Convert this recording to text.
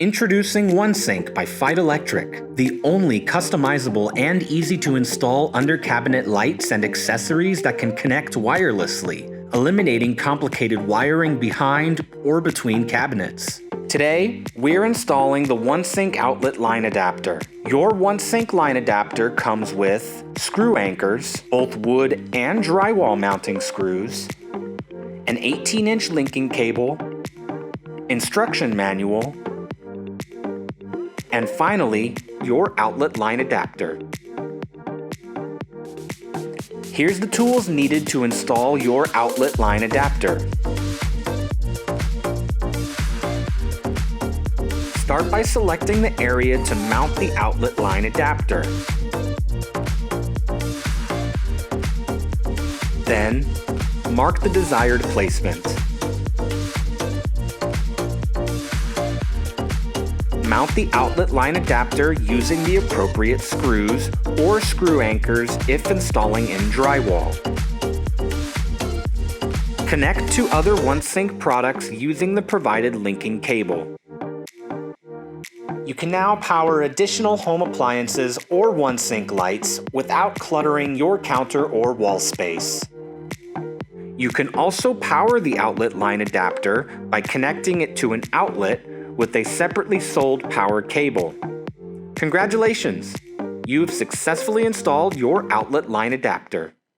Introducing OneSync by Feit Electric, the only customizable and easy-to-install under-cabinet lights and accessories that can connect wirelessly, eliminating complicated wiring behind or between cabinets. Today, we're installing the OneSync outlet line adapter. Your OneSync line adapter comes with screw anchors, both wood and drywall mounting screws, an 18-inch linking cable, instruction manual, and finally, your outlet line adapter. Here's the tools needed to install your outlet line adapter. Start by selecting the area to mount the outlet line adapter. Then, mark the desired placement. Mount the outlet line adapter using the appropriate screws or screw anchors if installing in drywall. Connect to other OneSync products using the provided linking cable. You can now power additional home appliances or OneSync lights without cluttering your counter or wall space. You can also power the outlet line adapter by connecting it to an outlet with a separately sold power cable. Congratulations! You've successfully installed your outlet line adapter.